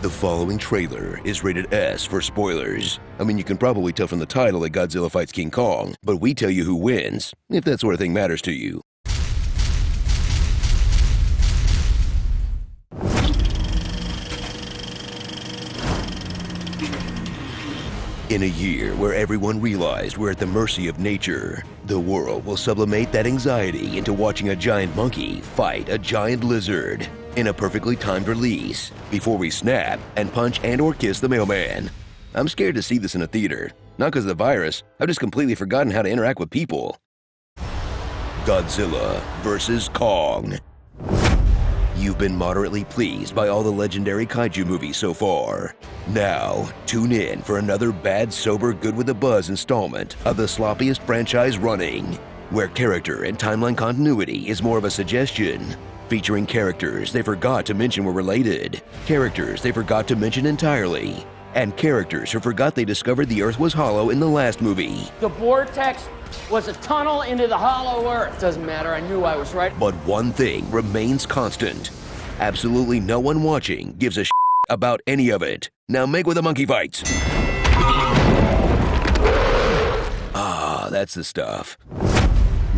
The following trailer is rated S for spoilers. I mean, you can probably tell from the title that Godzilla fights King Kong, but we tell you who wins, if that sort of thing matters to you. In a year where everyone realized we're at the mercy of nature, the world will sublimate that anxiety into watching a giant monkey fight a giant lizard in a perfectly timed release before we snap and punch and or kiss the mailman. I'm scared to see this in a theater. Not because of the virus, I've just completely forgotten how to interact with people. Godzilla vs. Kong. You've been moderately pleased by all the legendary kaiju movies so far. Now, tune in for another bad, sober, good with a buzz installment of the sloppiest franchise running, where character and timeline continuity is more of a suggestion, featuring characters they forgot to mention were related, characters they forgot to mention entirely, and characters who forgot they discovered the Earth was hollow in the last movie. The vortex was a tunnel into the hollow Earth. Doesn't matter, I knew I was right. But one thing remains constant. Absolutely no one watching gives a shit about any of it. Now make with the monkey fights. Ah, that's the stuff.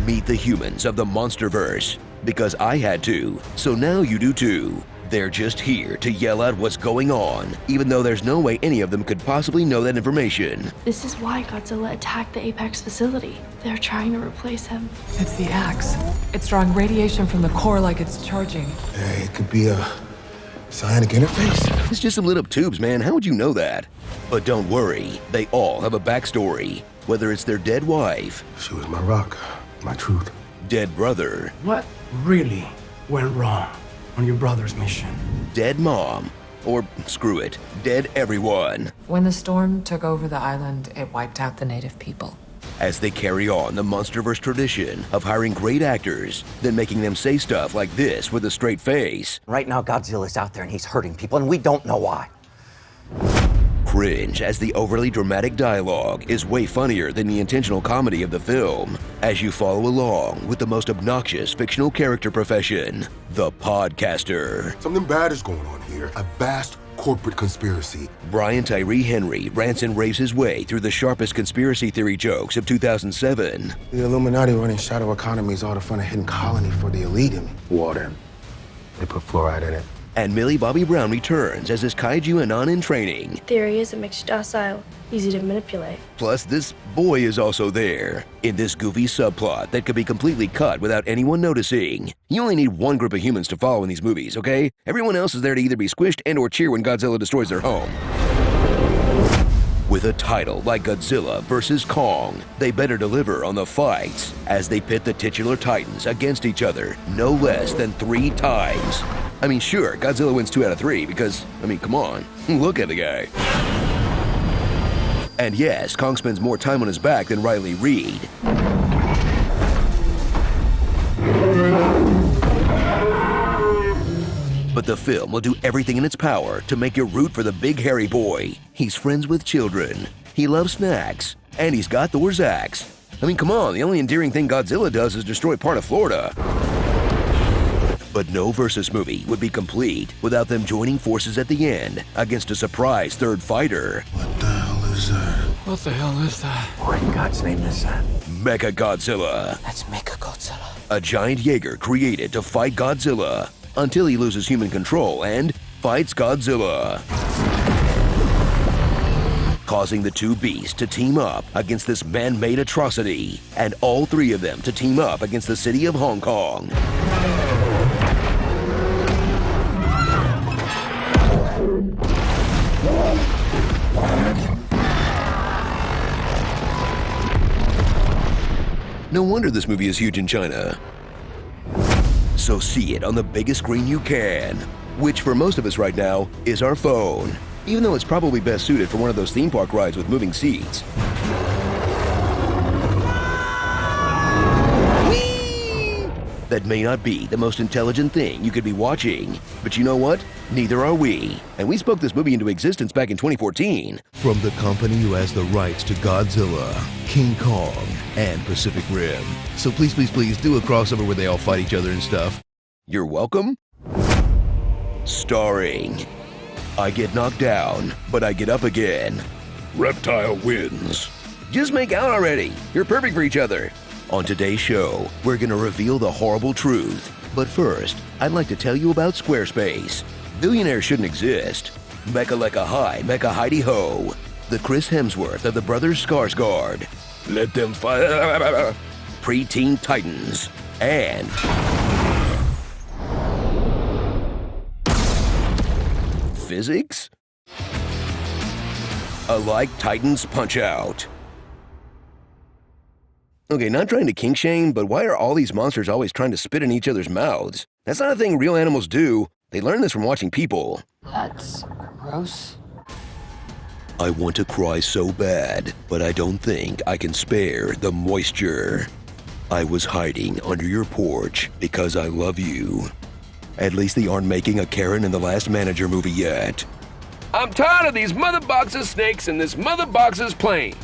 Meet the humans of the Monsterverse, because I had to, so now you do too. They're just here to yell out what's going on, even though there's no way any of them could possibly know that information. This is why Godzilla attacked the Apex facility. They're trying to replace him. It's the axe. It's drawing radiation from the core like it's charging. Hey, it could be a psionic interface. It's just some lit up tubes, man. How would you know that? But don't worry, they all have a backstory. Whether it's their dead wife, She was my rock, my truth. dead brother, What really went wrong on your brother's mission? dead mom, or screw it, dead everyone. When the storm took over the island, it wiped out the native people. As they carry on the Monsterverse tradition of hiring great actors, then making them say stuff like this with a straight face. Right now, Godzilla's out there and he's hurting people, and we don't know why. Cringe as the overly dramatic dialogue is way funnier than the intentional comedy of the film, as you follow along with the most obnoxious fictional character profession, the podcaster. Something bad is going on here. A vast corporate conspiracy. Brian Tyree Henry rants and raves his way through the sharpest conspiracy theory jokes of 2007. The Illuminati running shadow economies all to fund a hidden colony for the elite in water. They put fluoride in it. And Millie Bobby Brown returns as his kaiju anon in training. Theory is it makes you docile, easy to manipulate. Plus, this boy is also there, in this goofy subplot that could be completely cut without anyone noticing. You only need one group of humans to follow in these movies, okay? Everyone else is there to either be squished and or cheer when Godzilla destroys their home. With a title like Godzilla vs. Kong, they better deliver on the fights, as they pit the titular titans against each other no less than 3 times. I mean, sure, Godzilla wins 2 out of 3 because, I mean, come on, look at the guy. And yes, Kong spends more time on his back than Riley Reid. But the film will do everything in its power to make you root for the big hairy boy. He's friends with children, he loves snacks, and he's got Thor's axe. I mean, come on, the only endearing thing Godzilla does is destroy part of Florida. But no Versus movie would be complete without them joining forces at the end against a surprise third fighter. What the hell is that? What the hell is that? What in God's name is that? Mecha Godzilla. Let's make a Godzilla. A giant Jaeger created to fight Godzilla until he loses human control and fights Godzilla, causing the two beasts to team up against this man-made atrocity, and all 3 of them to team up against the city of Hong Kong. No wonder this movie is huge in China. So see it on the biggest screen you can, which for most of us right now is our phone, even though it's probably best suited for one of those theme park rides with moving seats. That may not be the most intelligent thing you could be watching, but you know what? Neither are we. And we spoke this movie into existence back in 2014. From the company who has the rights to Godzilla, King Kong, and Pacific Rim. So please, please, please do a crossover where they all fight each other and stuff. You're welcome. Starring I get knocked down, but I get up again. Reptile wins. Just make out already. You're perfect for each other. On today's show, we're gonna reveal the horrible truth. But first, I'd like to tell you about Squarespace. Billionaires shouldn't exist. Mecca Lecca Hi, Mecca Heidi Ho. The Chris Hemsworth of the Brothers Skarsgård. Let them fight. Preteen Titans. And physics? Alike Titans Punch Out. Okay, not trying to kink shame, but why are all these monsters always trying to spit in each other's mouths? That's not a thing real animals do. They learn this from watching people. That's gross. I want to cry so bad, but I don't think I can spare the moisture. I was hiding under your porch because I love you. At least they aren't making a Karen in the Last Manager movie yet. I'm tired of these mother boxes snakes and this mother boxes plane.